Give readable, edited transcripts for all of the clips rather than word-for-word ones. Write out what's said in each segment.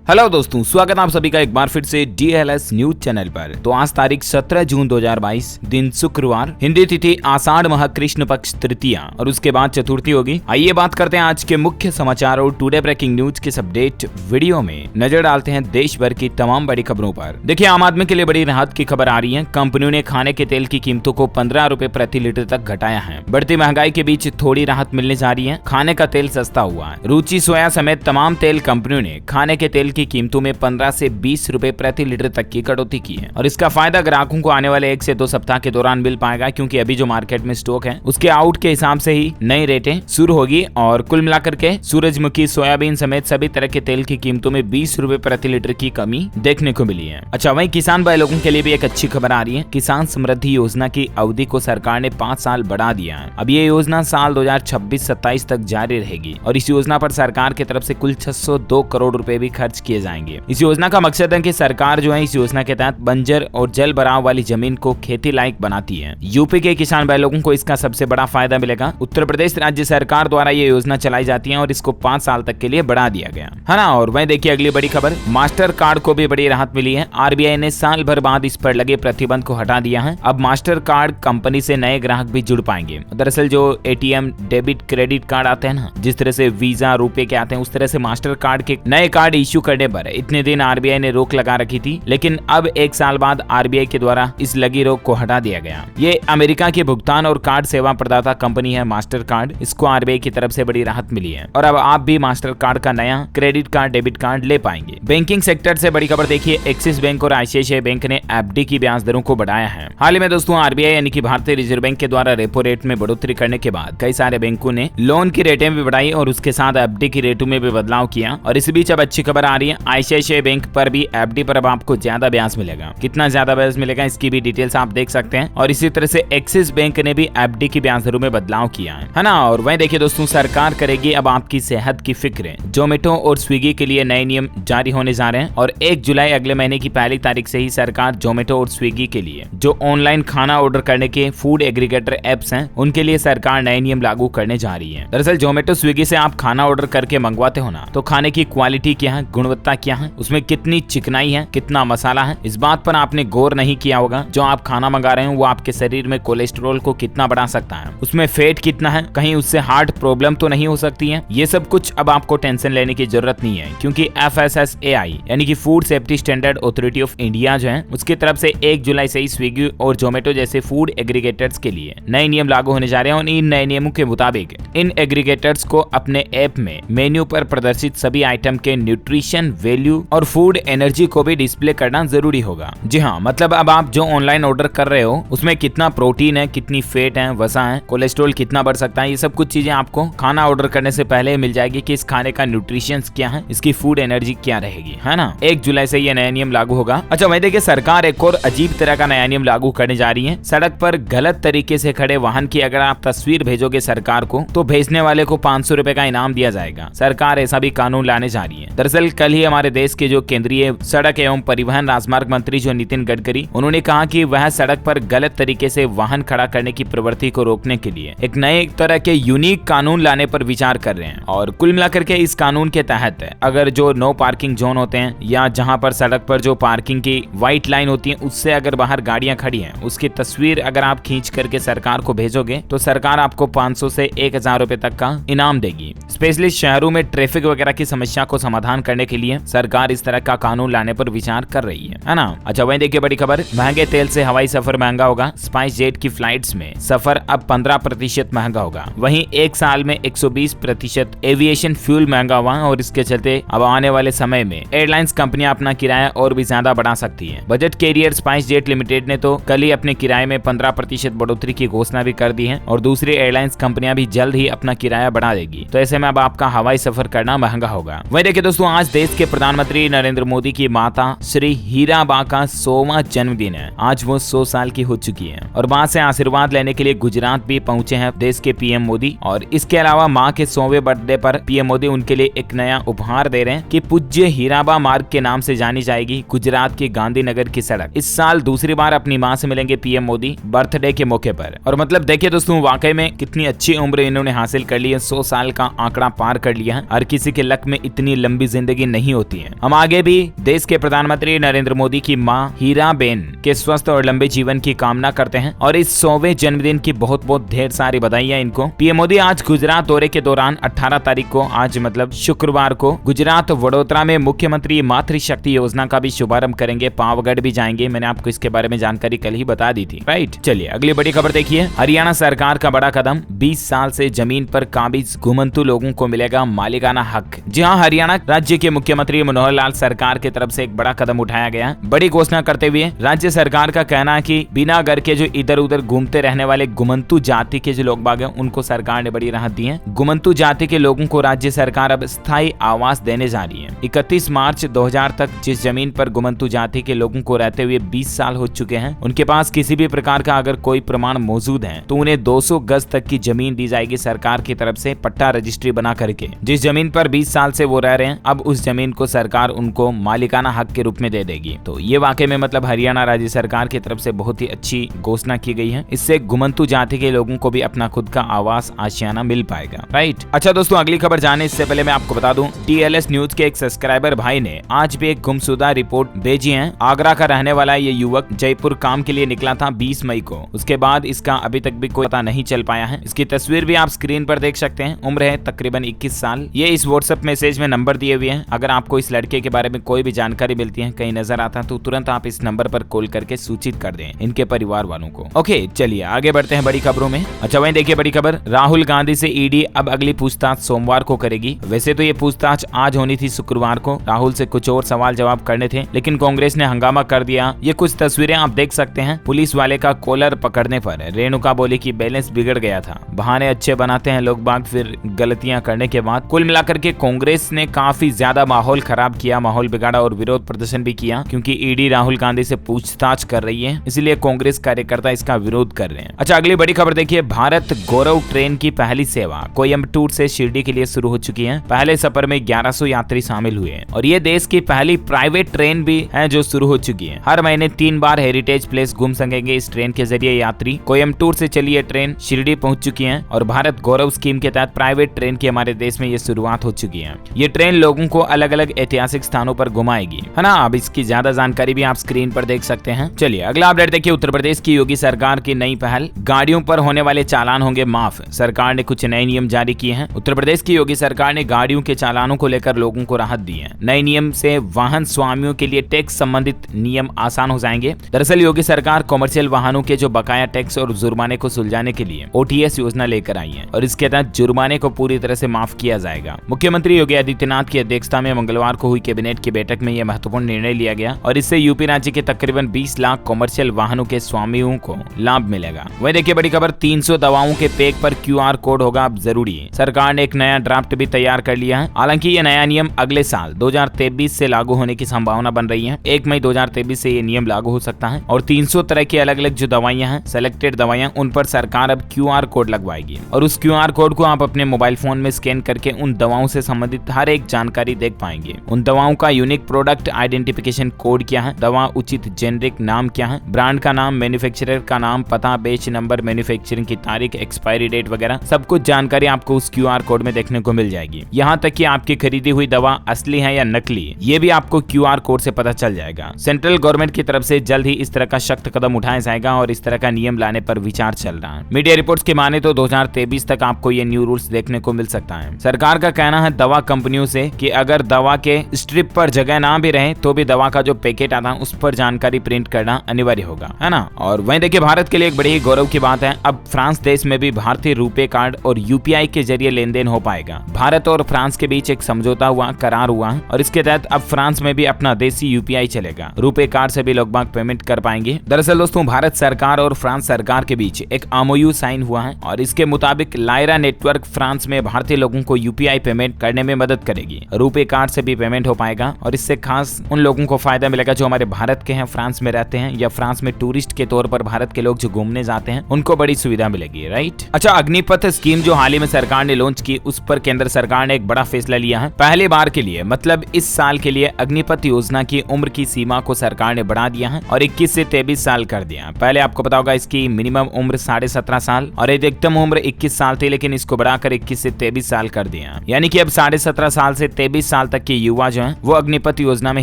Hello दोस्तों, स्वागत आप सभी का एक बार फिर से DLS न्यूज चैनल पर। तो आज तारीख 17 जून 2022 दिन शुक्रवार, हिंदी तिथि आषाढ़ माह कृष्ण पक्ष तृतीया और उसके बाद चतुर्थी होगी। आइए बात करते हैं आज के मुख्य समाचार और टुडे ब्रेकिंग न्यूज के अपडेट वीडियो में नजर डालते हैं देश भर की तमाम बड़ी खबरों पर। देखिए, आम आदमी के लिए बड़ी राहत की खबर आ रही है। कंपनियों ने खाने के तेल की कीमतों को 15 रुपए प्रति लीटर तक घटाया है। बढ़ती महंगाई के बीच थोड़ी राहत मिलने जा रही है। खाने का तेल सस्ता हुआ है। रुचि सोया समेत तमाम तेल कंपनियों ने खाने के तेल की कीमतों में 15 से 20 रुपए प्रति लीटर तक की कटौती की है और इसका फायदा ग्राहकों को आने वाले 1 से 2 सप्ताह के दौरान मिल पाएगा, क्योंकि अभी जो मार्केट में स्टॉक है उसके आउट के हिसाब से ही नई रेटें शुरू होगी। और कुल मिलाकर के सूरजमुखी, सोयाबीन समेत सभी तरह के तेल की कीमतों में 20 रुपए प्रति लीटर की कमी देखने को मिली है। अच्छा, वहीं किसान भाई लोगों के लिए भी एक अच्छी खबर आ रही है। किसान समृद्धि योजना की अवधि को सरकार ने 5 साल बढ़ा दिया है। अब ये योजना साल 2026-27 तक जारी रहेगी और इस योजना पर सरकार की तरफ से कुल 602 करोड़ रुपए भी खर्च किए जाएंगे। इस योजना का मकसद है कि सरकार जो है इस योजना के तहत बंजर और जल भराव वाली जमीन को खेती लायक बनाती है। यूपी के किसान भाई लोगों को इसका सबसे बड़ा फायदा मिलेगा। उत्तर प्रदेश राज्य सरकार द्वारा ये योजना चलाई जाती है और इसको 5 साल तक के लिए बढ़ा दिया गया है ना। और वहीं देखिए अगली बड़ी खबर, मास्टर कार्ड को भी बड़ी राहत मिली है। आरबीआई ने साल भर बाद इस पर लगे प्रतिबंध को हटा दिया है। अब मास्टर कार्ड कंपनी से नए ग्राहक भी जुड़ पाएंगे। दरअसल जो एटीएम, डेबिट, क्रेडिट कार्ड आते हैं ना, जिस तरह से वीजा, रुपए के आते हैं, उस तरह से मास्टर कार्ड के नए कार्ड इश्यू करने पर इतने दिन आरबीआई ने रोक लगा रखी थी, लेकिन अब 1 साल बाद आरबीआई के द्वारा इस लगी रोक को हटा दिया गया। ये अमेरिका की भुगतान और कार्ड सेवा प्रदाता कंपनी है मास्टर कार्ड। इसको आरबीआई की तरफ से बड़ी राहत मिली है और अब आप भी मास्टर कार्ड का नया क्रेडिट कार्ड, डेबिट कार्ड ले पाएंगे। बैंकिंग सेक्टर से बड़ी खबर देखिए, एक्सिस बैंक और आईसीआईसीआई बैंक ने एफडी की ब्याज दरों को बढ़ाया है। हाल ही में दोस्तों आरबीआई यानी कि भारतीय रिजर्व बैंक के द्वारा रेपो रेट में बढ़ोतरी करने के बाद कई सारे बैंकों ने लोन की रेटें भी बढ़ाई और उसके साथ एफडी की रेटों में भी बदलाव किया। और इसी बीच अब अच्छी खबर आ रही है, आईसीआईसीआई बैंक पर भी एफडी पर अब आपको ज्यादा ब्याज मिलेगा। कितना ज्यादा ब्याज मिलेगा इसकी भी डिटेल्स आप देख सकते हैं। और इसी तरह से एक्सिस बैंक ने भी एफडी की ब्याज दरों में बदलाव किया है ना। और वहीं देखिए दोस्तों, सरकार करेगी अब आपकी सेहत की फिक्र। जोमेटो और स्विगी के लिए नए नियम जारी होने जा रहे हैं और 1 जुलाई अगले महीने की पहली तारीख से ही सरकार जोमेटो और स्विगी के लिए जो ऑनलाइन खाना ऑर्डर करने के फूड एग्रीगेटर एप्स हैं, उनके लिए सरकार नए नियम लागू करने जा रही है। दरअसल जोमेटो, स्विगी से आप खाना ऑर्डर करके मंगवाते हो ना, तो खाने की क्वालिटी क्या है, गुणवत्ता क्या है, उसमें कितनी चिकनाई है, कितना मसाला है, इस बात पर आपने गौर नहीं किया होगा। जो आप खाना मंगा रहे हो वो आपके शरीर में कोलेस्ट्रॉल को कितना बढ़ा सकता है, उसमें फैट कितना है, कहीं उससे हार्ट प्रॉब्लम तो नहीं हो सकती है। ये सब कुछ अब आपको टेंशन लेने की जरूरत नहीं है, क्योंकि FSSAI यानी कि food safety standard authority of India जो है, उसकी तरफ से 1 जुलाई से ही स्विगी और जोमेटो जैसे फूड एग्रीगेटर्स के लिए नए नियम लागू होने जा रहे हैं। और इन नए नियमों के मुताबिक इन एग्रीगेटर्स को अपने ऐप में मेन्यू पर प्रदर्शित सभी आइटम के न्यूट्रिशन वैल्यू और फूड एनर्जी को भी डिस्प्ले करना जरूरी होगा। जी हाँ, मतलब अब आप जो ऑनलाइन ऑर्डर कर रहे हो उसमें कितना प्रोटीन है, कितनी फैट है, वसा है, कोलेस्ट्रॉल कितना बढ़ सकता है, ये सब कुछ चीजें आपको खाना ऑर्डर करने से पहले मिल जाएगी कि इस खाने का न्यूट्रिशंस क्या है, इसकी फूड एनर्जी क्या रहेगी, है ना। 1 जुलाई से ये नया नियम लागू होगा। अच्छा, वहीं देखिए सरकार एक और अजीब तरह का नया नियम लागू करने जा रही है। सड़क पर गलत तरीके से खड़े वाहन की अगर आप तस्वीर भेजोगे सरकार को, तो भेजने वाले को 500 रुपए का इनाम दिया जाएगा। सरकार ऐसा भी कानून लाने जा रही है। दरअसल कल ही हमारे देश के जो केंद्रीय सड़क एवं परिवहन राजमार्ग मंत्री जो नितिन गडकरी, उन्होंने कहा कि वह सड़क पर गलत तरीके से वाहन खड़ा करने की प्रवृत्ति को रोकने के लिए एक नए तरह के यूनिक कानून लाने पर विचार कर रहे हैं। और कुल मिलाकर के इस कानून के तहत अगर जो नो पार्किंग जोन होते हैं या जहां पर सड़क पर जो पार्किंग की व्हाइट लाइन होती है उससे अगर बाहर गाड़ियां खड़ी हैं, उसकी तस्वीर अगर आप खींच करके सरकार को भेजोगे तो सरकार आपको 500 से 1000 रुपए तक का इनाम देगी। स्पेशली शहरों में ट्रैफिक वगैरह की समस्या को समाधान करने के लिए सरकार इस तरह का कानून लाने पर विचार कर रही है ना। अच्छा, वहीं देखिए बड़ी खबर, महंगे तेल से हवाई सफर महंगा होगा। स्पाइस जेट की फ्लाइट्स में सफर अब 15% महंगा होगा। वहीं 1 साल में 120% एविएशन फ्यूल महंगा हुआ और इसके चलते अब आने वाले समय में एयरलाइंस कंपनियां अपना किराया और भी ज्यादा बढ़ा सकती है। Budget career spice jet limited ने तो कल ही अपने किराए में 15% बढ़ोतरी की घोषणा भी कर दी है और दूसरी एयरलाइंस कंपनियां भी जल्द ही अपना किराया बढ़ा देगी। तो ऐसे में अब आपका हवाई सफर करना महंगा होगा। वहीं देखिए दोस्तों, आज देश के प्रधानमंत्री नरेंद्र मोदी की माता श्री हीराबा का 100वां जन्मदिन है। आज वो 100 साल की हो चुकी हैं और मां से आशीर्वाद लेने के लिए गुजरात भी पहुंचे हैं देश के पीएम मोदी। और इसके अलावा मां के 100वें बर्थडे पर पीएम मोदी उनके लिए एक नया उपहार दे रहे हैं कि पूज्य हीराबा मार्ग के नाम से जानी जाएगी गुजरात की गांधीनगर की सड़क। इस साल दूसरी बार अपनी मां से मिलेंगे पीएम मोदी बर्थडे के मौके पर। और मतलब देखिए दोस्तों, वाकई में कितनी अच्छी उम्र इन्होंने हासिल कर ली है। 100 साल का आंकड़ा पार कर लिया है। हर किसी के लक में इतनी लंबी जिंदगी नहीं होती है। हम आगे भी देश के प्रधानमंत्री नरेंद्र मोदी की मां हीराबेन के स्वस्थ और लंबे जीवन की कामना करते हैं और इस 100वें जन्मदिन की बहुत बहुत ढेर सारी बधाइयां इनको। पीएम मोदी आज गुजरात दौरे के दौरान 18 तारीख को, आज मतलब शुक्रवार को, गुजरात वडोदरा में मुख्यमंत्री मातृशक्ति योजना का भी शुभारंभ करेंगे। पावगढ़ भी जाएंगे। मैंने आपको इसके बारे में जानकारी कल ही बता दी थी, राइट। चलिए अगली बड़ी खबर देखिए। हरियाणा सरकार का बड़ा कदम, 20 साल से जमीन पर काबिज घुमंतु लोगों को मिलेगा मालिकाना हक। जी हाँ, हरियाणा राज्य के मुख्यमंत्री मनोहर लाल सरकार की तरफ से एक बड़ा कदम उठाया गया। बड़ी घोषणा करते हुए राज्य सरकार का कहना है कि बिना घर के जो इधर उधर घूमते रहने वाले घुमंतु जाति के जो लोग बाग हैं, उनको सरकार ने बड़ी राहत दी है। घुमंतु जाति के लोगों को राज्य सरकार अब स्थायी आवास देने जा रही है। 31 मार्च 2000 तक जिस जमीन पर घुमंतु जाति के लोगों को रहते हुए 20 साल हो चुके हैं, उनके पास किसी भी प्रकार का अगर कोई प्रमाण मौजूद है तो उन्हें 200 गज तक की जमीन दी जाएगी सरकार की तरफ से, पट्टा रजिस्ट्री बना करके। जिस जमीन पर 20 साल से वो रह रहे हैं, अब उस जमीन को सरकार उनको मालिकाना हक के रूप में दे देगी। तो ये वाकई में मतलब हरियाणा राज्य सरकार की तरफ से बहुत ही अच्छी घोषणा की गई है। इससे घुमंतु जाति के लोगों को भी अपना खुद का आवास आशियाना मिल पाएगा, राइट। अच्छा दोस्तों, अगली खबर जाने इससे पहले मैं आपको बता दूं, DLS न्यूज के एक सब्सक्राइबर भाई ने आज भी एक गुमशुदा रिपोर्ट भेजी है। आगरा का रहने वाला ये युवक जयपुर काम के लिए निकला था 20 मई को। उसके बाद इसका अभी तक भी कोई पता नहीं चल पाया है। इसकी तस्वीर भी आप स्क्रीन पर देख सकते हैं। उम्र है तकरीबन 21 साल। ये इस व्हाट्सएप मैसेज में नंबर दिए हुए हैं। अगर आपको इस लड़के के बारे में कोई भी जानकारी मिलती है, कहीं नजर आता है, तो तुरंत आप इस नंबर पर कॉल करके सूचित कर दें इनके परिवार वालों को। ओके, चलिए आगे बढ़ते हैं बड़ी खबरों में। अच्छा, वहीं देखिए बड़ी खबर, राहुल गांधी से ईडी अब अगली पूछताछ सोमवार को करेगी। वैसे तो ये पूछताछ आज होनी थी शुक्रवार को। राहुल से कुछ और सवाल जवाब करने थे, लेकिन कांग्रेस ने हंगामा कर दिया। ये कुछ तस्वीरें आप देख सकते हैं। पुलिस वाले का कॉलर पकड़ने पर रेणुका बोली कि बैलेंस बिगड़ गया था। बहाने अच्छे बनाते हैं लोग बाग फिर गलतियां करने के बाद। कुल मिलाकर के कांग्रेस ने काफी ज्यादा माहौल खराब किया, माहौल बिगाड़ा और विरोध प्रदर्शन भी किया, क्योंकि ईडी राहुल गांधी से पूछताछ कर रही है, इसलिए कांग्रेस कार्यकर्ता इसका विरोध कर रहे हैं। अच्छा, अगली बड़ी खबर देखिए, भारत गौरव ट्रेन की पहली सेवा कोयम्बटूर से शिरडी के लिए शुरू हो चुकी है। पहले सफर में 1100 यात्री शामिल हुए हैं और ये देश की पहली प्राइवेट ट्रेन भी है जो शुरू हो चुकी है। हर महीने 3 बार हेरिटेज प्लेस घूम सकेंगे इस ट्रेन के जरिए यात्री। कोयम्बटूर से चली ये ट्रेन शिरडी पहुंच चुकी है और भारत गौरव स्कीम के तहत प्राइवेट ट्रेन की हमारे देश में ये शुरुआत हो चुकी है। ये ट्रेन लोगों को अलग अलग ऐतिहासिक स्थानों पर घुमाएगी, है ना। अब इसकी ज्यादा जानकारी भी आप स्क्रीन पर देख सकते हैं। चलिए अगला अपडेट देखिए, उत्तर प्रदेश की योगी सरकार की नई पहल, गाड़ियों पर होने वाले चालान होंगे माफ। सरकार ने कुछ नए नियम जारी किए हैं। उत्तर प्रदेश की योगी सरकार ने गाड़ियों के चालानों को लेकर लोगों को राहत दी है। नए नियम से वाहन स्वामियों के लिए टैक्स संबंधित नियम आसान हो जाएंगे। दरअसल योगी सरकार कमर्शियल वाहनों के जो बकाया टैक्स और जुर्माने को सुलझाने के लिए OTS योजना लेकर आई है और इसके तहत जुर्माने को पूरी तरह से माफ किया जाएगा। मुख्यमंत्री योगी आदित्यनाथ की अध्यक्षता में मंगलवार को हुई कैबिनेट की बैठक में यह महत्वपूर्ण निर्णय लिया गया और इससे यूपी राज्य के तकरीबन 20 लाख कमर्शियल वाहनों के स्वामियों को लाभ मिलेगा। वही देखिए बड़ी खबर, 300 दवाओं के पैक पर QR कोड होगा अब जरूरी। सरकार ने एक नया ड्राफ्ट भी तैयार कर लिया है। हालांकि ये नया नियम अगले साल 2023 से लागू होने की संभावना बन रही है। 1 मई 2023 से ये नियम लागू हो सकता है और 300 तरह की अलग अलग जो दवाइयां हैं, सेलेक्टेड दवाइयां, उन पर सरकार अब QR कोड लगवाएगी और उस QR कोड को आप अपने मोबाइल फोन में स्कैन करके उन दवाओं से संबंधित हर एक जानकारी देख पाएंगे। उन दवाओं का यूनिक प्रोडक्ट आइडेंटिफिकेशन कोड क्या है, दवा उचित जेनरिक नाम क्या है, ब्रांड का नाम, मैन्युफैक्चरर का नाम, पता, बैच नंबर, मैन्युफैक्चरिंग की तारीख, एक्सपायरी डेट वगैरह सब कुछ जानकारी आपको उस QR कोड में देखने को मिल जाएगी। यहाँ तक कि आपकी खरीदी हुई दवा असली है या नकली, ये भी आपको QR कोड से पता चल जाएगा। सेंट्रल गवर्नमेंट की तरफ से जल्द ही इस तरह का सख्त कदम उठाया जाएगा और इस तरह का नियम लाने पर विचार चल रहा है। मीडिया रिपोर्ट्स के माने तो 2023 तक आपको ये न्यू रूल्स देखने को मिल सकता है। सरकार का कहना है दवा कंपनियों से कि अगर दवा के स्ट्रिप पर जगह ना भी रहे तो भी दवा का जो पैकेट आता है उस पर जानकारी प्रिंट करना अनिवार्य होगा, है ना। और वहीं देखिए भारत के लिए एक बड़ी गौरव की बात है, अब फ्रांस देश में भी भारतीय रुपे कार्ड और UPI के जरिए लेन देन हो पाएगा। भारत और फ्रांस के बीच एक समझौता हुआ, करार हुआ है और इसके तहत अब फ्रांस में भी अपना देसी UPI चलेगा। रुपे कार्ड से भी लोग बाग पेमेंट कर पाएंगे। दरअसल दोस्तों भारत सरकार और फ्रांस सरकार के बीच एक MOU साइन हुआ है और इसके मुताबिक लायरा नेटवर्क फ्रांस में भारतीय लोगों को UPI पेमेंट करने में मदद करेगी। रुपे कार्ड से भी पेमेंट हो पाएगा और इससे खास उन लोगों को फायदा मिलेगा जो हमारे भारत के हैं, फ्रांस में रहते हैं या फ्रांस में टूरिस्ट के तौर पर भारत के लोग जो घूमने जाते हैं उनको बड़ी सुविधा मिलेगी, राइट। अच्छा, अग्निपथ स्कीम जो हाल ही में सरकार ने लॉन्च की, उस पर केंद्र सरकार ने एक बड़ा फैसला लिया है। पहली बार के लिए मतलब इस साल के लिए अग्निपथ योजना की उम्र की सीमा को सरकार ने बढ़ा दिया है और 21 से 23 साल कर दिया। पहले आपको पता होगा इसकी मिनिमम उम्र 17.5 साल और अधिकतम उम्र 21 साल थी, लेकिन इसको बढ़ाकर 21 से 23 साल कर दिया। यानी कि अब 17.5 साल से 23 साल साल तक के युवा जो हैं वो अग्निपथ योजना में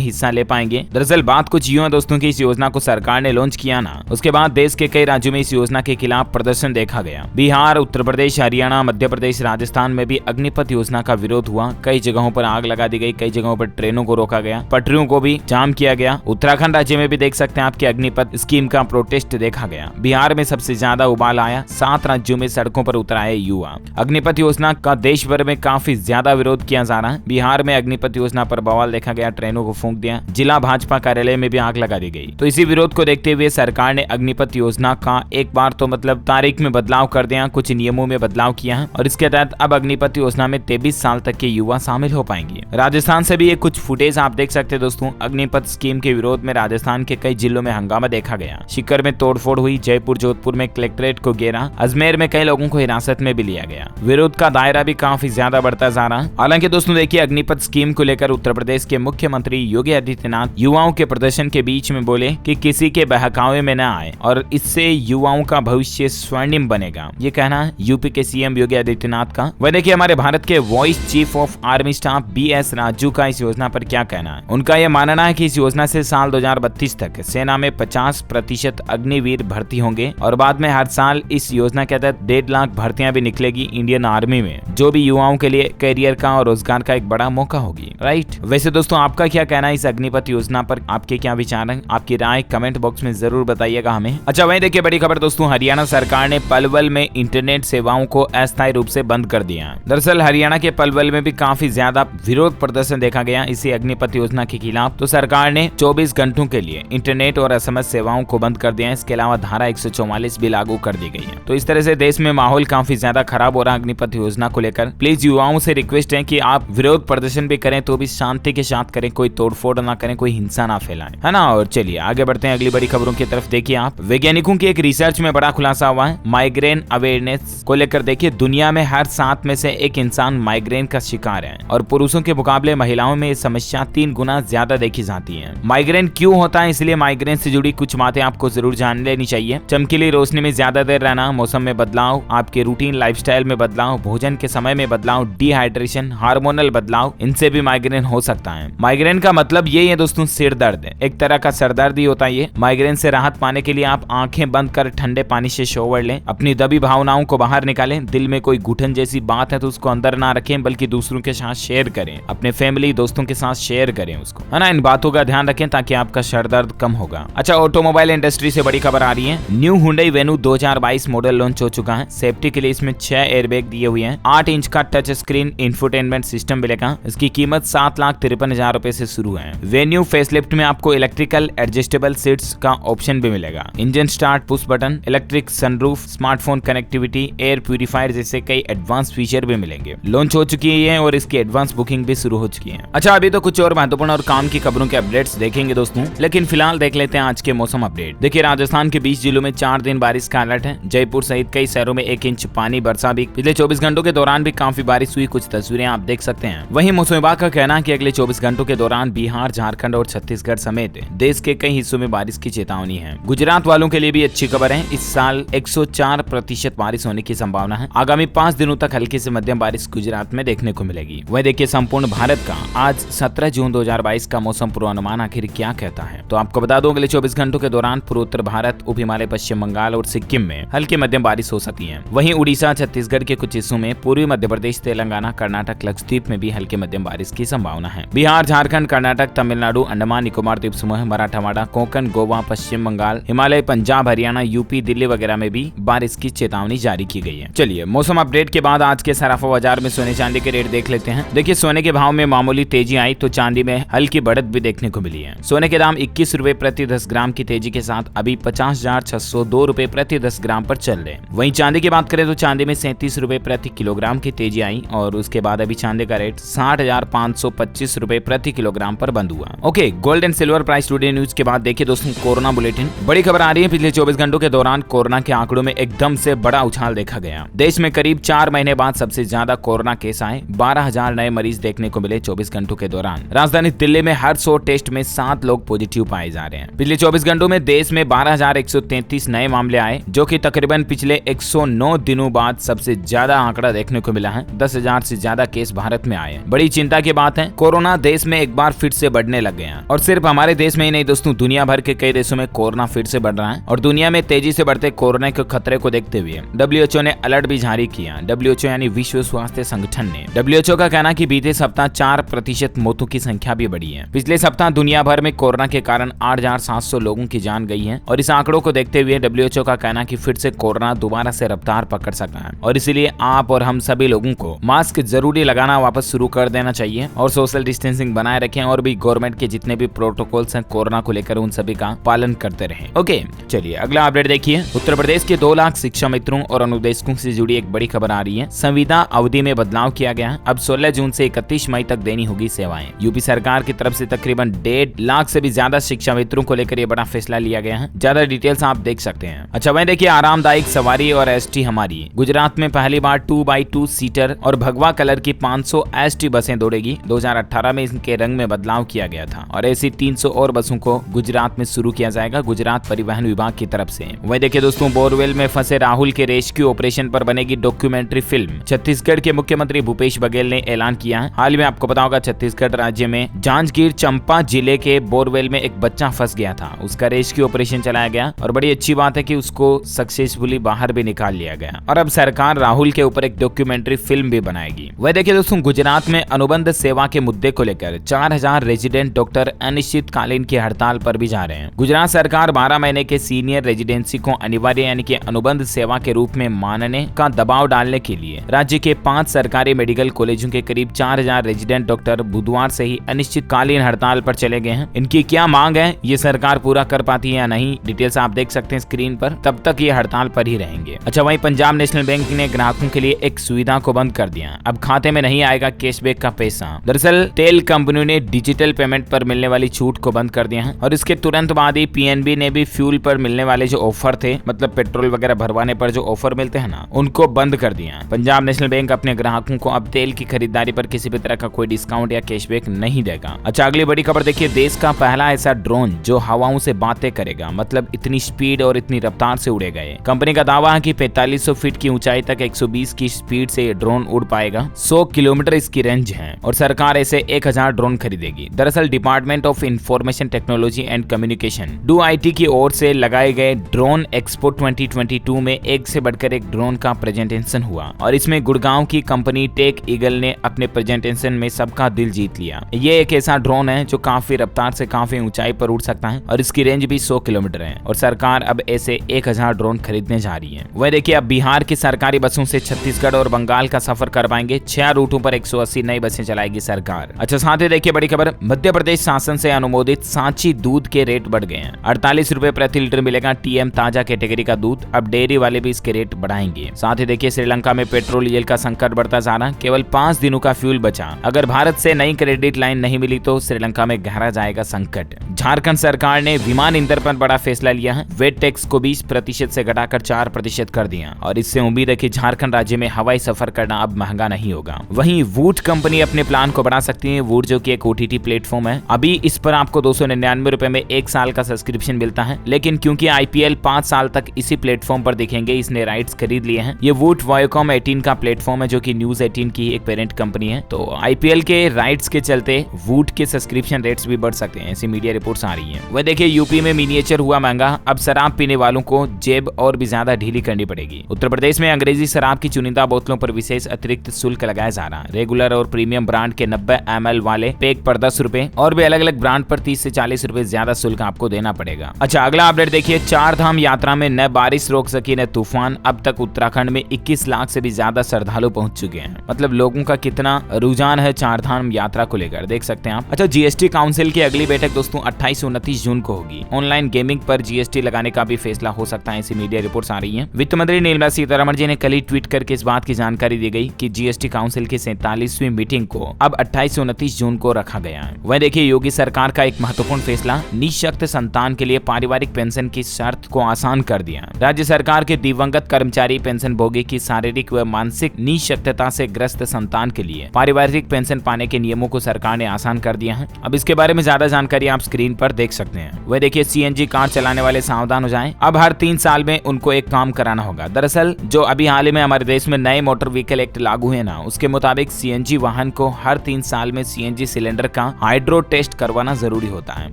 हिस्सा ले पाएंगे। दरअसल बात कुछ यूं है दोस्तों की इस योजना को सरकार ने लॉन्च किया ना, उसके बाद देश के कई राज्यों में इस योजना के खिलाफ प्रदर्शन देखा गया। बिहार, उत्तर प्रदेश, हरियाणा, मध्य प्रदेश, राजस्थान में भी अग्निपथ योजना का विरोध हुआ। कई जगहों पर आग लगा दी गई, कई जगहों पर ट्रेनों को रोका गया, पटरियों को भी जाम किया गया। उत्तराखंड राज्य में भी देख सकते हैं आपके अग्निपथ स्कीम का प्रोटेस्ट देखा गया। बिहार में सबसे ज्यादा उबाल आया, 7 राज्यों में सड़कों पर उतर आए युवा। अग्निपथ योजना का देश भर में काफी ज्यादा विरोध किया जा रहा है। बिहार में अग्निपथ योजना पर बवाल देखा गया, ट्रेनों को फूंक दिया, जिला भाजपा कार्यालय में भी आग लगा दी गई। तो इसी विरोध को देखते हुए सरकार ने अग्निपथ योजना का एक बार तो मतलब तारीख में बदलाव कर दिया, कुछ नियमों में बदलाव किया है और इसके तहत अब अग्निपथ योजना में 23 साल तक के युवा शामिल हो पाएंगे। राजस्थान से भी ये कुछ फुटेज आप देख सकते हैं दोस्तों। अग्निपथ स्कीम के विरोध में राजस्थान के कई जिलों में हंगामा देखा गया। सीकर में तोड़फोड़ हुई, जयपुर, जोधपुर में कलेक्ट्रेट को घेरा, अजमेर में कई लोगों को हिरासत में भी लिया गया। विरोध का दायरा भी काफी ज्यादा बढ़ता जा रहा है। हालांकि दोस्तों देखिए, अग्निपथ स्कीम को लेकर उत्तर प्रदेश के मुख्यमंत्री योगी आदित्यनाथ युवाओं के प्रदर्शन के बीच में बोले कि किसी के बहकावे में न आए और इससे युवाओं का भविष्य स्वर्णिम बनेगा। ये कहना यूपी के सीएम योगी आदित्यनाथ का। वह देखिए हमारे भारत के voice chief of army staff BS Raju का इस योजना पर क्या कहना है। उनका यह मानना है कि इस योजना से साल 2032 तक सेना में 50% अग्निवीर भर्ती होंगे और बाद में हर साल इस योजना के तहत 1.5 लाख भर्तियां भी निकलेगी इंडियन आर्मी में, जो भी युवाओं के लिए करियर का और रोजगार का एक बड़ा मौका होगी। राइट। वैसे दोस्तों आपका क्या कहना है इस अग्निपथ योजना पर, आपके क्या विचार हैं? आपकी राय कमेंट बॉक्स में जरूर बताइएगा हमें। अच्छा वहीं देखिए बड़ी खबर दोस्तों, हरियाणा सरकार ने पलवल में इंटरनेट सेवाओं को अस्थायी रूप से बंद कर दिया। दरअसल हरियाणा के पलवल में भी काफी ज्यादा विरोध प्रदर्शन देखा गया इसी अग्निपथ योजना के खिलाफ। तो सरकार ने 24 घंटों के लिए इंटरनेट और SMS सेवाओं को बंद कर दिया है। इसके अलावा धारा 144 भी लागू कर दी गई है। तो इस तरह से देश में माहौल काफी ज्यादा खराब हो रहा है अग्निपथ योजना को लेकर। प्लीज युवाओं से रिक्वेस्ट है कि आप विरोध प्रदर्शन भी करें तो भी शांति के साथ करें, कोई तोड़फोड़ ना करें, कोई हिंसा ना फैलाएं, है ना। और चलिए आगे बढ़ते हैं अगली बड़ी खबरों की तरफ। देखिए आप, वैज्ञानिकों की एक रिसर्च में बड़ा खुलासा हुआ है माइग्रेन अवेयरनेस को लेकर। देखिए दुनिया में हर 7 में से एक इंसान माइग्रेन का शिकार है और पुरुषों के मुकाबले महिलाओं में ये समस्या 3 गुना ज्यादा देखी जाती है। माइग्रेन क्यों होता है, इसलिए माइग्रेन से जुड़ी कुछ बातें आपको जरूर जान लेनी चाहिए। चमकीली रोशनी में ज्यादा देर रहना, मौसम में बदलाव, आपके रूटीन लाइफस्टाइल में बदलाव, भोजन के समय में बदलाव, डिहाइड्रेशन, हार्मोनल बदलाव, इनसे भी माइग्रेन हो सकता है। माइग्रेन का मतलब यही है दोस्तों, सिर दर्द है। एक तरह का सरदर्द ही होता है ये। माइग्रेन से राहत पाने के लिए आप आंखें बंद कर ठंडे पानी से शॉवर लें, अपनी दबी भावनाओं को बाहर निकालें। दिल में कोई घुटन जैसी बात है तो उसको अंदर ना रखें बल्कि दूसरों के साथ शेयर करें, अपने फैमिली दोस्तों के साथ शेयर करें उसको, है ना। इन बातों का ध्यान रखें ताकि आपका सर दर्द कम होगा। अच्छा ऑटोमोबाइल इंडस्ट्री से बड़ी खबर आ रही है। New Hyundai venue 2022 model launch हो चुका है। सेफ्टी के लिए इसमें 6 एयरबैग दिए हुए हैं। 8 इंच का टच स्क्रीन इंफोटेनमेंट सिस्टम मिलेगा। इसकी कीमत 7,53,000 रुपए से शुरू है। वेन्यू फेसलिफ्ट में आपको इलेक्ट्रिकल एडजस्टेबल सीट्स का ऑप्शन भी मिलेगा। Engine start, push button, electric sunroof, smartphone connectivity, air purifier जैसे कई एडवांस फीचर भी मिलेंगे। लॉन्च हो चुकी है और इसकी एडवांस बुकिंग भी शुरू हो चुकी है। अच्छा अभी तो कुछ और महत्वपूर्ण और काम की खबरों के अपडेट्स देखेंगे दोस्तों, लेकिन फिलहाल देख लेते हैं आज के मौसम अपडेट। देखिए राजस्थान के 20 जिलों में 4 दिन बारिश का अलर्ट है। जयपुर सहित कई शहरों में 1 इंच पानी बरसा भी। पिछले 24 घंटों के दौरान भी काफी बारिश हुई, कुछ तस्वीरें आप देख सकते हैं। वहीं मौसम विभाग का कहना है कि अगले 24 घंटों के दौरान बिहार, झारखंड और छत्तीसगढ़ समेत देश के कई हिस्सों में बारिश की चेतावनी है। गुजरात वालों के लिए भी अच्छी खबर है। इस साल 104% बारिश होने की संभावना है। आगामी 5 दिनों तक हल्की से मध्यम बारिश गुजरात में देखने को मिलेगी। वह देखिए संपूर्ण भारत का आज 17 जून 2022 का मौसम पूर्वानुमान आखिर क्या कहता है। तो आपको बता दूं अगले 24 घंटों के दौरान पूर्वोत्तर भारत, उप हिमालय, पश्चिम बंगाल और सिक्किम में हल्की मध्यम बारिश हो सकती है। वहीं उड़ीसा, छत्तीसगढ़ के कुछ हिस्सों में, पूर्वी मध्य प्रदेश, तेलंगाना, कर्नाटक, लक्षद्वीप में भी हल्के मध्यम बारिश की संभावना है। बिहार, झारखंड, कर्नाटक, तमिलनाडु, अंडमान निकोबार द्वीप समूह, मराठवाड़ा, कोंकण, गोवा, पश्चिम बंगाल, हिमालय, पंजाब, हरियाणा, यूपी, दिल्ली वगैरह में भी बारिश की चेतावनी जारी की गई है। चलिए मौसम अपडेट के बाद आज के सराफा बाजार में सोने चांदी के रेट देख लेते हैं। देखिए सोने के भाव में मामूली तेजी आई तो चांदी में हल्की बढ़त भी देखने को मिली है। सोने के दाम 21 रुपए प्रति 10 ग्राम की तेजी के साथ अभी 50,602 रुपए प्रति 10 ग्राम पर चल रहे हैं। वहीं चांदी की बात करें तो चांदी में 37 रुपए प्रति किलोग्राम की तेजी आई और उसके बाद अभी चांदी का रेट 60,525 रुपए प्रति किलोग्राम पर बंद हुआ। Okay, gold and silver price today news के बाद देखिए दोस्तों कोरोना बुलेटिन। बड़ी खबर आ रही है, पिछले 24 घंटों के दौरान कोरोना के आंकड़ों में एकदम से बड़ा उछाल देखा गया। देश में करीब 4 महीने बाद सबसे ज्यादा कोरोना केस आए। 12,000 नए मरीज देखने को मिले 24 घंटों के दौरान। राजधानी दिल्ली में हर 100 टेस्ट में 7 लोग पॉजिटिव पाए जा रहे हैं। पिछले 24 घंटों में देश में 12,133 नए मामले आए, जो कि तकरीबन पिछले 109 दिनों बाद सबसे ज्यादा आंकड़ा देखने को मिला है। 10,000 से ज्यादा केस भारत में आए। बड़ी चिंता चिंता की बात है कोरोना देश में एक बार फिर से बढ़ने लग गया और सिर्फ हमारे देश में ही नहीं दोस्तों, दुनिया भर के कई देशों में कोरोना फिर से बढ़ रहा है और दुनिया में तेजी से बढ़ते कोरोना के खतरे को देखते हुए WHO ने अलर्ट भी जारी किया। WHO यानी विश्व स्वास्थ्य संगठन ने WHO का कहना कि बीते सप्ताह 4% मौतों की संख्या भी बढ़ी है। पिछले सप्ताह दुनिया भर में कोरोना के कारण 8,700 लोगों की जान गई है और इस आंकड़ों को देखते हुए WHO का कहना कि फिर से कोरोना दोबारा से रफ्तार पकड़ सका है और इसीलिए आप और हम सभी लोगों को मास्क जरूरी लगाना वापस शुरू कर देना चाहिए और सोशल डिस्टेंसिंग बनाए रखें और भी गवर्नमेंट के जितने भी प्रोटोकॉल्स हैं कोरोना को लेकर उन सभी का पालन करते रहें। ओके, चलिए अगला अपडेट देखिए। उत्तर प्रदेश के 2 लाख शिक्षा मित्रों और अनुदेशकों से जुड़ी एक बड़ी खबर आ रही है। संविदा अवधि में बदलाव किया गया है। अब 16 जून से 31 मई तक देनी होगी सेवाएं। यूपी सरकार की तरफ से तकरीबन 1.5 लाख से भी ज्यादा शिक्षा मित्रों को लेकर ये बड़ा फैसला लिया गया है। ज्यादा डिटेल्स आप देख सकते हैं। अच्छा, वहीं देखिए आरामदायक सवारी और ST हमारी। गुजरात में पहली बार 2x2 सीटर और भगवा कलर की 500 ST बसें दौड़ेगी। 2018 में इनके रंग में बदलाव किया गया था और ऐसी 300 और बसों को गुजरात में शुरू किया जाएगा गुजरात परिवहन विभाग की तरफ से। वहीं देखिए दोस्तों, बोरवेल में फंसे राहुल के रेस्क्यू ऑपरेशन पर बनेगी डॉक्यूमेंट्री फिल्म। छत्तीसगढ़ के मुख्यमंत्री भूपेश बघेल ने ऐलान किया है। हाल में आपको पता होगा छत्तीसगढ़ राज्य में जांजगीर चंपा जिले के बोरवेल में एक बच्चा फंस गया था। उसका रेस्क्यू ऑपरेशन चलाया गया और बड़ी अच्छी बात है कि उसको सक्सेसफुली बाहर भी निकाल लिया गया और अब सरकार राहुल के ऊपर एक डॉक्यूमेंट्री फिल्म भी बनाएगी। वह देखिए दोस्तों, गुजरात में अनुबंध सेवा के मुद्दे को लेकर 4000 रेजिडेंट डॉक्टर अनिश्चितकालीन की हड़ताल पर भी जा रहे हैं। गुजरात सरकार 12 महीने के सीनियर रेजिडेंसी को अनिवार्य यानी कि अनुबंध सेवा के रूप में मानने का दबाव डालने के लिए राज्य के 5 सरकारी मेडिकल कॉलेजों के करीब 4000 रेजिडेंट डॉक्टर बुधवार से ही अनिश्चितकालीन हड़ताल पर चले गए हैं। इनकी क्या मांग है, ये सरकार पूरा कर पाती है या नहीं, डिटेल्स आप देख सकते हैं स्क्रीन पर। तब तक ये हड़ताल पर ही रहेंगे। अच्छा, वहीं पंजाब नेशनल बैंक ने ग्राहकों के लिए एक सुविधा को बंद कर दिया। अब खाते में नहीं आएगा कैशबैक का पैसा। दरअसल तेल कंपनियों ने डिजिटल पेमेंट पर मिलने वाली छूट को बंद कर दिया है और इसके तुरंत बाद ही PNB ने भी फ्यूल पर मिलने वाले जो ऑफर थे, मतलब पेट्रोल वगैरह भरवाने पर जो ऑफर मिलते हैं ना, उनको बंद कर दिया। पंजाब नेशनल बैंक अपने ग्राहकों को अब तेल की खरीदारी पर किसी भी तरह का कोई डिस्काउंट या कैशबैक नहीं देगा। अच्छा, अगली बड़ी खबर देखिए। देश का पहला ऐसा ड्रोन जो हवाओं से बातें करेगा, मतलब इतनी स्पीड और इतनी रफ्तार से उड़ेगा। कंपनी का दावा है कि 4500 फीट की ऊंचाई तक 120 की स्पीड से ये ड्रोन उड़ पाएगा। 100 किलोमीटर इसकी रेंज है और सरकार ऐसे 1000 ड्रोन खरीदेगी। दरअसल department of information technology and communication DoIT की ओर से लगाए गए ड्रोन एक्सपो 2022 में एक से बढ़कर एक ड्रोन का प्रेजेंटेशन हुआ और इसमें गुड़गांव की कंपनी टेक ईगल ने अपने प्रेजेंटेशन में सबका दिल जीत लिया। ये एक ऐसा ड्रोन है जो काफी रफ्तार से काफी ऊंचाई पर उड़ सकता है और इसकी रेंज भी 100 किलोमीटर है और सरकार अब ऐसे 1000 ड्रोन खरीदने जा रही है। वह देखिए, अब बिहार की सरकारी बसों से छत्तीसगढ़ और बंगाल का सफर कर पाएंगे। 6 रूटों पर 180 नई बसें चलाएगी सरकार। अच्छा, साथ ही देखिए बड़ी खबर, मध्य प्रदेश शासन से अनुमोदित सांची दूध के रेट बढ़ गए हैं। 48 रुपए प्रति लीटर मिलेगा TM ताजा कैटेगरी का दूध। अब डेयरी वाले भी इसके रेट बढ़ाएंगे। साथ ही देखिए, श्रीलंका में पेट्रोल डीजल का संकट बढ़ता जा रहा है। केवल 5 दिनों का फ्यूल बचा। अगर भारत से नई क्रेडिट लाइन नहीं मिली तो श्रीलंका में गहरा जाएगा संकट। झारखंड सरकार ने विमान ईंधन पर बड़ा फैसला लिया है। वेट टैक्स को 20% से घटाकर 4% कर दिया और इससे उम्मीद है कि झारखंड राज्य में हवाई सफर करना अब महंगा नहीं होगा। वहीं वूट कंपनी अपने प्लान को बढ़ा सकती है। वूट जो कि एक OTT प्लेटफॉर्म है, अभी इस पर आपको 299 रुपए में 1 साल का सब्सक्रिप्शन मिलता है, लेकिन क्योंकि IPL 5 साल तक इसी प्लेटफॉर्म पर दिखेंगे, इसने राइट्स खरीद लिए हैं। ये वूट वायोकॉम 18 का प्लेटफॉर्म है जो कि न्यूज 18 की एक पेरेंट कंपनी है। तो IPL के राइट्स के चलते वूट के सब्सक्रिप्शन रेट्स भी बढ़ सकते हैं, ऐसी मीडिया रिपोर्ट्स आ रही है। वह देखिए, यूपी में मिनिएचर हुआ महंगा। अब शराब पीने वालों को जेब और भी ज्यादा ढीली करनी पड़ेगी। उत्तर प्रदेश में अंग्रेजी शराब की चुनिंदा बोतलों पर विशेष अतिरिक्त शुल्क लगाया जा रहा है। रेगुलर और प्रीमियम ब्रांड के 90 ml वाले पैक पर 10 रुपए और भी अलग अलग ब्रांड पर 30 से 40 रुपए ज्यादा शुल्क आपको देना पड़ेगा। अच्छा, अगला अपडेट देखिए। 4 धाम यात्रा में न बारिश रोक सकी न तूफान। अब तक उत्तराखंड में 21 लाख से भी ज्यादा श्रद्धालु पहुंच चुके हैं। मतलब लोगों का कितना रुझान है 4 धाम यात्रा को लेकर, देख सकते हैं आप। अच्छा, GST काउंसिल की अगली बैठक दोस्तों 28 और 29 जून को होगी। ऑनलाइन गेमिंग पर GST लगाने का भी फैसला हो सकता है, ऐसी मीडिया रिपोर्ट्स आ रही है। वित्त मंत्री निर्मला सीतारमण जी ने कल ही ट्वीट करके इस बात की जानकारी दी गई कि GST काउंसिल की 47वीं मीटिंग को अब 28 और 29 जून को रखा गया है। वह देखिए, योगी सरकार का एक महत्वपूर्ण फैसला, निःशक्त संतान के लिए पारिवारिक पेंशन की शर्त को आसान कर दिया। राज्य सरकार के दिवंगत कर्मचारी पेंशन भोगी की शारीरिक व मानसिक निःशक्तता से ग्रस्त संतान के लिए पारिवारिक पेंशन पाने के नियमों को सरकार ने आसान कर दिया है। अब इसके बारे में ज्यादा जानकारी आप स्क्रीन पर देख सकते हैं। वह देखिए, CNG कार चलाने वाले सावधान हो जाएं। अब हर 3 साल में उनको एक काम कराना होगा। दरअसल जो अभी हाल ही में हमारे देश में नए मोटर व्हीकल एक्ट लागू है ना, उसके मुताबिक CNG वाहन को हर 3 साल में सीएनजी सिलेंडर का हाइड्रो टेस्ट करवाना जरूरी होता है,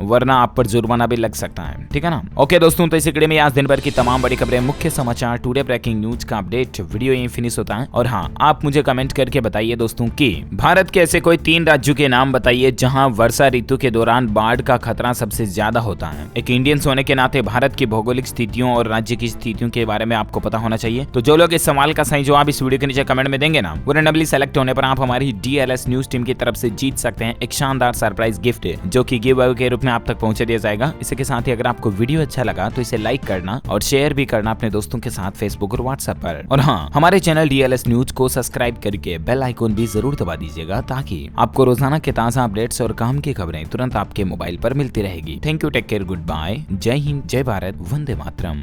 वरना आप पर जुर्माना भी लग सकता है। ठीक है ना। ओके दोस्तों, तो इसी कड़ी में आज दिन भर की तमाम बड़ी खबरें, मुख्य समाचार, टुडे ब्रेकिंग न्यूज का अपडेट वीडियो यहीं फिनिश होता है। और हाँ, आप मुझे कमेंट करके बताइए दोस्तों कि भारत के ऐसे कोई 3 राज्यों के नाम बताइए जहां वर्षा ऋतु के दौरान बाढ़ का खतरा सबसे ज्यादा होता है। एक इंडियंस होने के नाते भारत की भौगोलिक स्थितियों और राज्य की स्थितियों के बारे में आपको पता होना चाहिए। तो जो लोग इस सवाल का सही जवाब इस वीडियो के नीचे कमेंट में देंगे ना, वो रैंडमली सेलेक्ट होने पर आप हमारी DLS न्यूज टीम की तरफ से जीत सकते हैं एक शानदार सरप्राइज गिफ्ट, जो कि गिव अवे के रूप में आप तक पहुंचा दिया जाएगा। इसी के साथ ही अगर आपको वीडियो अच्छा लगा तो इसे लाइक करना और शेयर भी करना अपने दोस्तों के साथ फेसबुक और व्हाट्सएप पर। और हाँ, हमारे चैनल DLS न्यूज को सब्सक्राइब करके बेल आइकन भी जरूर दबा दीजिएगा, ताकि आपको रोजाना के ताजा अपडेट्स और काम की खबरें तुरंत आपके मोबाइल पर मिलती रहेगी। Thank you, take care, goodbye, जय हिंद, जय भारत, वंदे मातरम।